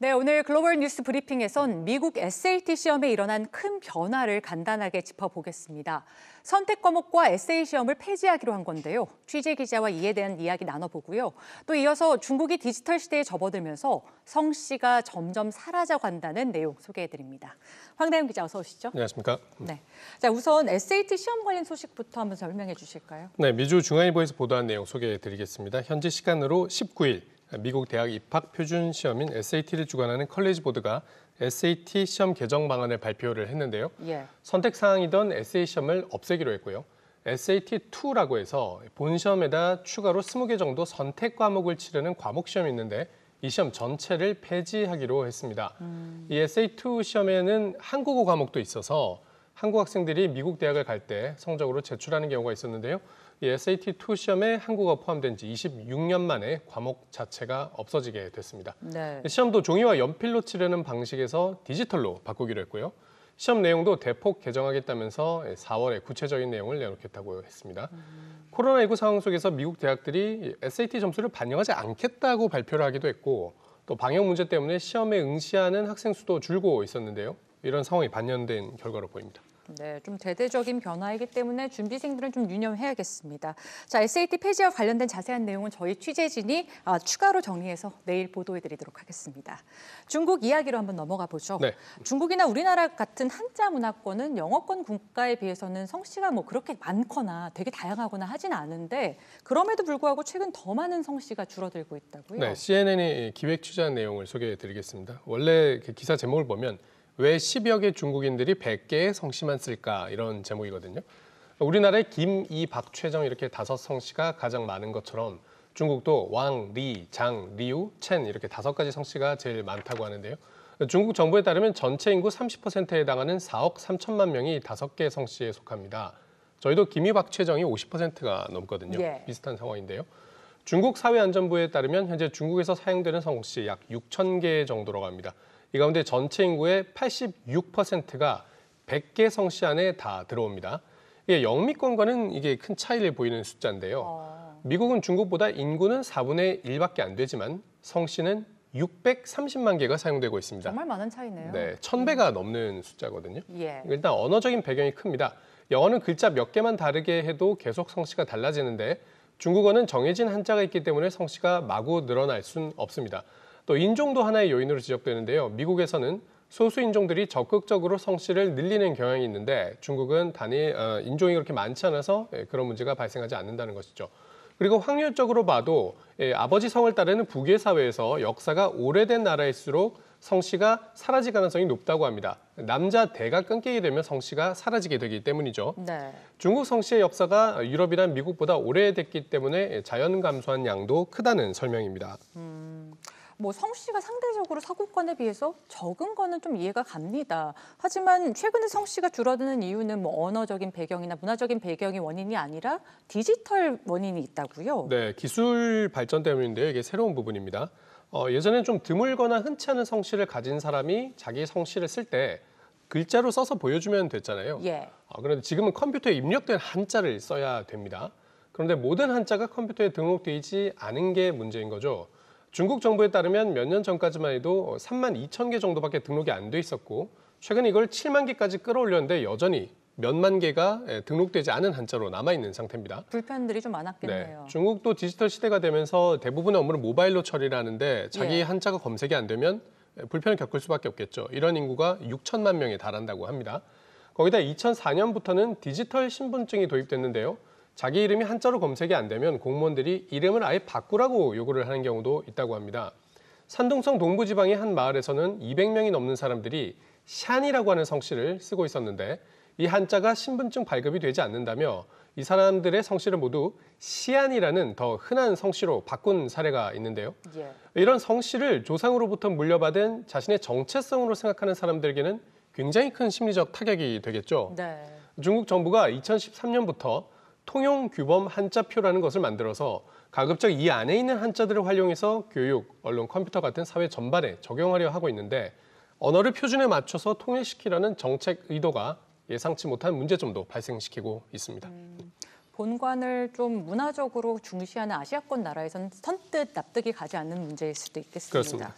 네, 오늘 글로벌 뉴스 브리핑에선 미국 SAT 시험에 일어난 큰 변화를 간단하게 짚어보겠습니다. 선택 과목과 에세이 시험을 폐지하기로 한 건데요. 취재 기자와 이에 대한 이야기 나눠보고요. 또 이어서 중국이 디지털 시대에 접어들면서 성씨가 점점 사라져간다는 내용 소개해드립니다. 황다영 기자 어서 오시죠. 안녕하십니까. 네, 자 우선 SAT 시험 관련 소식부터 한번 설명해 주실까요? 네, 미주 중앙일보에서 보도한 내용 소개해드리겠습니다. 현지 시간으로 19일 미국 대학 입학 표준 시험인 SAT를 주관하는 컬리지 보드가 SAT 시험 개정 방안을 발표를 했는데요. 선택 사항이던 에세이 시험을 없애기로 했고요. SAT2라고 해서 본 시험에다 추가로 20개 정도 선택 과목을 치르는 과목 시험이 있는데 이 시험 전체를 폐지하기로 했습니다. 이 SAT2 시험에는 한국어 과목도 있어서 한국 학생들이 미국 대학을 갈 때 성적으로 제출하는 경우가 있었는데요. 이 SAT2 시험에 한국어 포함된 지 26년 만에 과목 자체가 없어지게 됐습니다. 네. 시험도 종이와 연필로 치르는 방식에서 디지털로 바꾸기로 했고요. 시험 내용도 대폭 개정하겠다면서 4월에 구체적인 내용을 내놓겠다고 했습니다. 코로나19 상황 속에서 미국 대학들이 SAT 점수를 반영하지 않겠다고 발표를 하기도 했고 또 방역 문제 때문에 시험에 응시하는 학생 수도 줄고 있었는데요. 이런 상황이 반영된 결과로 보입니다. 네, 좀 대대적인 변화이기 때문에 준비생들은 좀 유념해야겠습니다. 자, SAT 폐지와 관련된 자세한 내용은 저희 취재진이 추가로 정리해서 내일 보도해드리도록 하겠습니다. 중국 이야기로 한번 넘어가 보죠. 네. 중국이나 우리나라 같은 한자 문화권은 영어권 국가에 비해서는 성씨가 뭐 그렇게 많거나 되게 다양하거나 하진 않은데 그럼에도 불구하고 최근 더 많은 성씨가 줄어들고 있다고요? 네, CNN이 기획 취재한 내용을 소개해드리겠습니다. 원래 기사 제목을 보면 왜 10여 개 중국인들이 100개의 성씨만 쓸까 이런 제목이거든요. 우리나라의 김, 이, 박, 최정 이렇게 5성씨가 가장 많은 것처럼 중국도 왕, 리, 장, 리우, 첸 이렇게 5가지 성씨가 제일 많다고 하는데요. 중국 정부에 따르면 전체 인구 30%에 해당하는 4억 3천만 명이 5개 성씨에 속합니다. 저희도 김이, 박, 최정이 50%가 넘거든요. 비슷한 상황인데요. 중국 사회안전부에 따르면 현재 중국에서 사용되는 성씨 약 6천 개 정도로 합니다. 이 가운데 전체 인구의 86%가 100개 성씨 안에 다 들어옵니다. 이게 영미권과는 이게 큰 차이를 보이는 숫자인데요. 미국은 중국보다 인구는 4분의 1밖에 안 되지만 성씨는 630만 개가 사용되고 있습니다. 정말 많은 차이네요. 네, 1000배가 넘는 숫자거든요. 예. 일단 언어적인 배경이 큽니다. 영어는 글자 몇 개만 다르게 해도 계속 성씨가 달라지는데 중국어는 정해진 한자가 있기 때문에 성씨가 마구 늘어날 순 없습니다. 또 인종도 하나의 요인으로 지적되는데요. 미국에서는 소수 인종들이 적극적으로 성씨를 늘리는 경향이 있는데 중국은 단일 인종이 그렇게 많지 않아서 그런 문제가 발생하지 않는다는 것이죠. 그리고 확률적으로 봐도 아버지 성을 따르는 북의 사회에서 역사가 오래된 나라일수록 성씨가 사라질 가능성이 높다고 합니다. 남자 대가 끊기게 되면 성씨가 사라지게 되기 때문이죠. 네. 중국 성씨의 역사가 유럽이나 미국보다 오래됐기 때문에 자연 감소한 양도 크다는 설명입니다. 뭐 성씨가 상대적으로 서구권에 비해서 적은 거는 좀 이해가 갑니다. 하지만 최근에 성씨가 줄어드는 이유는 뭐 언어적인 배경이나 문화적인 배경이 원인이 아니라 디지털 원인이 있다고요? 네, 기술 발전 때문인데요. 이게 새로운 부분입니다. 예전엔 좀 드물거나 흔치 않은 성씨를 가진 사람이 자기 성씨를 쓸 때 글자로 써서 보여주면 됐잖아요. 그런데 지금은 컴퓨터에 입력된 한자를 써야 됩니다. 그런데 모든 한자가 컴퓨터에 등록되지 않은 게 문제인 거죠. 중국 정부에 따르면 몇 년 전까지만 해도 3만 2천 개 정도밖에 등록이 안 돼 있었고 최근 이걸 7만 개까지 끌어올렸는데 여전히 몇만 개가 등록되지 않은 한자로 남아있는 상태입니다. 불편들이 좀 많았겠네요. 네, 중국도 디지털 시대가 되면서 대부분의 업무를 모바일로 처리를 하는데 자기 한자가 검색이 안 되면 불편을 겪을 수밖에 없겠죠. 이런 인구가 6천만 명에 달한다고 합니다. 거기다 2004년부터는 디지털 신분증이 도입됐는데요. 자기 이름이 한자로 검색이 안 되면 공무원들이 이름을 아예 바꾸라고 요구를 하는 경우도 있다고 합니다. 산둥성 동부지방의 한 마을에서는 200명이 넘는 사람들이 샨이라고 하는 성씨를 쓰고 있었는데 이 한자가 신분증 발급이 되지 않는다며 이 사람들의 성씨를 모두 시안이라는 더 흔한 성씨로 바꾼 사례가 있는데요. 이런 성씨를 조상으로부터 물려받은 자신의 정체성으로 생각하는 사람들에게는 굉장히 큰 심리적 타격이 되겠죠. 중국 정부가 2013년부터 통용규범 한자표라는 것을 만들어서 가급적 이 안에 있는 한자들을 활용해서 교육, 언론, 컴퓨터 같은 사회 전반에 적용하려 하고 있는데 언어를 표준에 맞춰서 통일시키려는 정책 의도가 예상치 못한 문제점도 발생시키고 있습니다. 본관을 좀 문화적으로 중시하는 아시아권 나라에서는 선뜻 납득이 가지 않는 문제일 수도 있겠습니다. 그렇습니다.